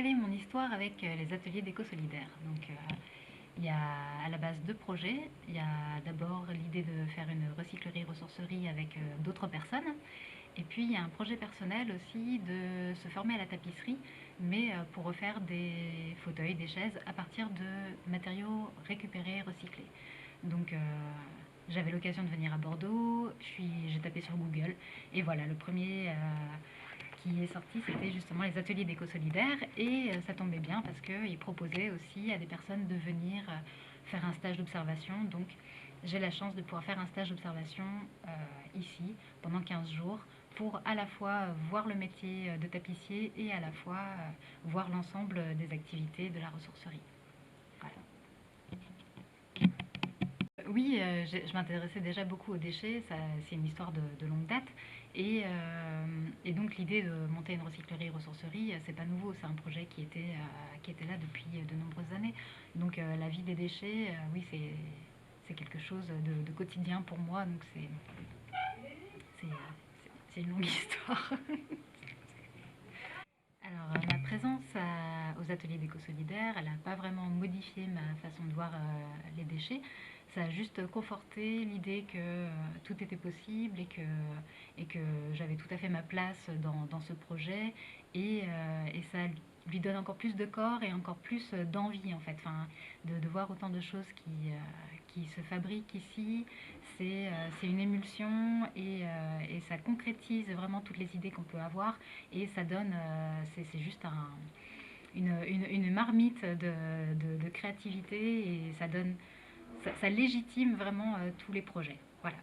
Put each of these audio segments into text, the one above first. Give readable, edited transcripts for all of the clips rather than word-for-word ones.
quelle est mon histoire avec les ateliers d'éco-solidaire? Il y a à la base deux projets. Il y a d'abord l'idée de faire une recyclerie-ressourcerie avec d'autres personnes. Et puis il y a un projet personnel aussi de se former à la tapisserie, mais pour refaire des fauteuils, des chaises à partir de matériaux récupérés, recyclés. Donc j'avais l'occasion de venir à Bordeaux, j'ai tapé sur Google et voilà, le premier qui est sorti, c'était justement les ateliers d'éco-solidaire et ça tombait bien parce qu'ils proposaient aussi à des personnes de venir faire un stage d'observation. Donc j'ai la chance de pouvoir faire un stage d'observation ici pendant 15 jours pour à la fois voir le métier de tapissier et à la fois voir l'ensemble des activités de la ressourcerie. Voilà. Oui, je m'intéressais déjà beaucoup aux déchets, c'est une histoire de longue date. Et donc l'idée de monter une recyclerie-ressourcerie, c'est pas nouveau, c'est un projet qui était là depuis de nombreuses années. Donc la vie des déchets, oui, c'est quelque chose de quotidien pour moi, donc c'est, c'est une longue histoire. Alors, ma présence aux ateliers d'éco-solidaire, elle n'a pas vraiment modifié ma façon de voir les déchets. Ça a juste conforté l'idée que tout était possible et que j'avais tout à fait ma place dans ce projet. Et ça lui donne encore plus de corps et encore plus d'envie, en fait. Enfin, de voir autant de choses qui se fabriquent ici. C'est une émulsion et ça concrétise vraiment toutes les idées qu'on peut avoir et ça donne, c'est juste une marmite de créativité et ça légitime vraiment tous les projets. Voilà.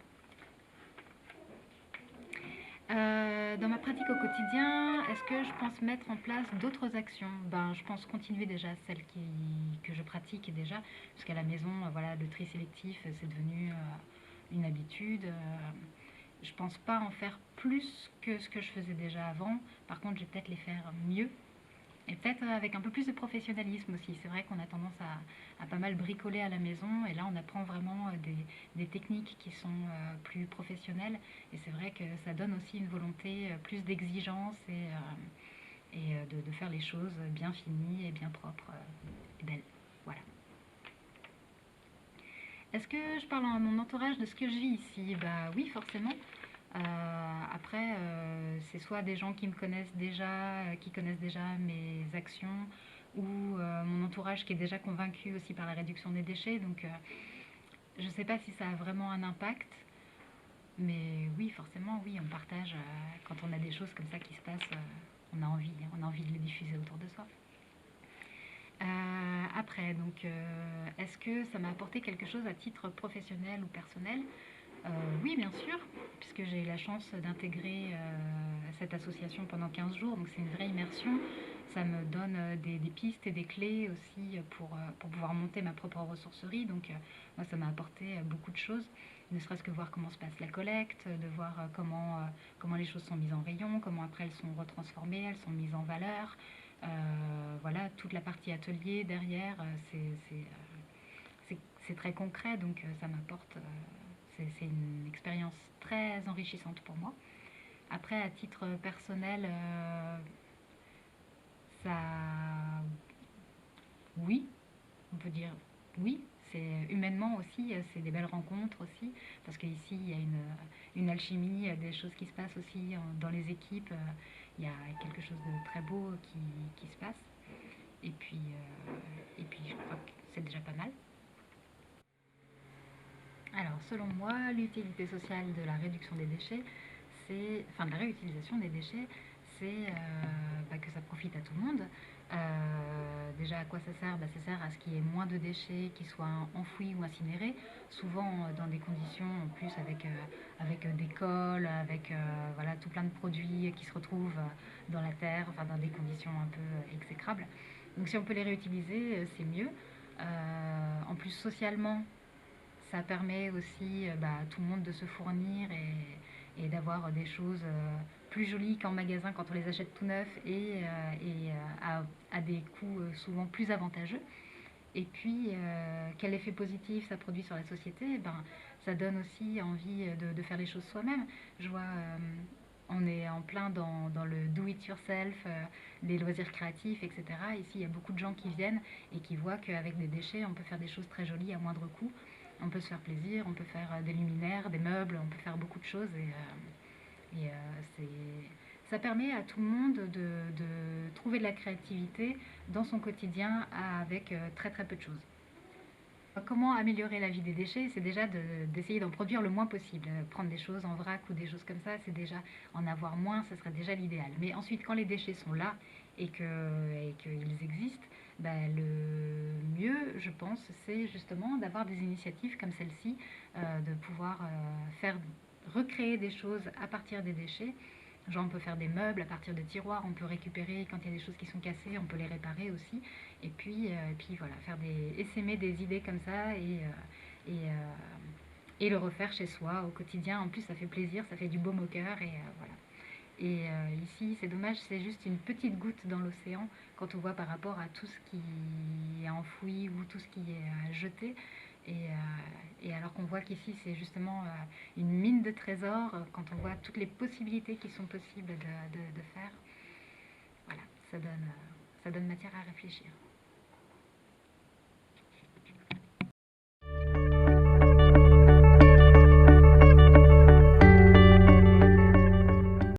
Dans ma pratique au quotidien, est-ce que je pense mettre en place d'autres actions? Ben, je pense continuer déjà que je pratique déjà, puisqu'à la maison, voilà, le tri sélectif, c'est devenu une habitude. Je pense pas en faire plus que ce que je faisais déjà avant. Par contre, je vais peut-être les faire mieux et peut-être avec un peu plus de professionnalisme aussi. C'est vrai qu'on a tendance à pas mal bricoler à la maison et là on apprend vraiment des techniques qui sont plus professionnelles et c'est vrai que ça donne aussi une volonté plus d'exigence et de faire les choses bien finies et bien propres et belles. Voilà. Est-ce que je parle à mon entourage de ce que je vis ici? Bah oui, forcément. Après, c'est soit des gens qui me connaissent déjà, qui connaissent déjà mes actions, ou mon entourage qui est déjà convaincu aussi par la réduction des déchets. Donc, je ne sais pas si ça a vraiment un impact, mais oui, forcément, oui, on partage quand on a des choses comme ça qui se passent. On a envie de les diffuser autour de soi. Après, donc, est-ce que ça m'a apporté quelque chose à titre professionnel ou personnel? Oui, bien sûr, puisque j'ai eu la chance d'intégrer cette association pendant 15 jours, donc c'est une vraie immersion. Ça me donne des pistes et des clés aussi pour pouvoir monter ma propre ressourcerie. Donc, moi, ça m'a apporté beaucoup de choses, ne serait-ce que voir comment se passe la collecte, de voir comment les choses sont mises en rayon, comment après elles sont retransformées, elles sont mises en valeur. Voilà, toute la partie atelier derrière, c'est très concret, donc ça m'apporte. C'est une expérience très enrichissante pour moi. Après, à titre personnel, ça, oui, on peut dire oui. C'est humainement aussi, c'est des belles rencontres aussi, parce qu'ici il y a une alchimie, des choses qui se passent aussi dans les équipes. Il y a quelque chose de très beau qui se passe. Et puis je crois que c'est déjà pas mal. Alors, selon moi, l'utilité sociale de la réduction des déchets, enfin de la réutilisation des déchets, c'est que ça profite à tout le monde. Déjà, à quoi ça sert? Ça sert à ce qu'il y ait moins de déchets qui soient enfouis ou incinérés, souvent dans des conditions en plus avec des cols, avec voilà, tout plein de produits qui se retrouvent dans la terre, enfin dans des conditions un peu exécrables. Donc si on peut les réutiliser, c'est mieux. En plus, socialement, ça permet aussi à tout le monde de se fournir et d'avoir des choses plus jolies qu'en magasin quand on les achète tout neufs et à des coûts souvent plus avantageux. Et puis, quel effet positif ça produit sur la société? Ça donne aussi envie de faire les choses soi-même. Je vois On est en plein dans le do-it-yourself, les loisirs créatifs, etc. Ici, il y a beaucoup de gens qui viennent et qui voient qu'avec des déchets, on peut faire des choses très jolies à moindre coût. On peut se faire plaisir, on peut faire des luminaires, des meubles, on peut faire beaucoup de choses. Ça permet à tout le monde de trouver de la créativité dans son quotidien avec très très peu de choses. Comment améliorer la vie des déchets? C'est déjà d'essayer d'en produire le moins possible. Prendre des choses en vrac ou des choses comme ça, c'est déjà en avoir moins, ce serait déjà l'idéal. Mais ensuite, quand les déchets sont là et qu'ils existent, ben, le mieux, je pense, c'est justement d'avoir des initiatives comme celle-ci, de pouvoir faire recréer des choses à partir des déchets. Genre on peut faire des meubles à partir de tiroirs, on peut récupérer quand il y a des choses qui sont cassées, on peut les réparer aussi. Et puis voilà, essaimer des idées comme ça et le refaire chez soi au quotidien. En plus, ça fait plaisir, ça fait du baume au cœur et voilà. Ici, c'est dommage, c'est juste une petite goutte dans l'océan quand on voit par rapport à tout ce qui est enfoui ou tout ce qui est jeté. Et alors qu'on voit qu'ici, c'est justement une mine de trésors, quand on voit toutes les possibilités qui sont possibles de faire, voilà, ça donne matière à réfléchir.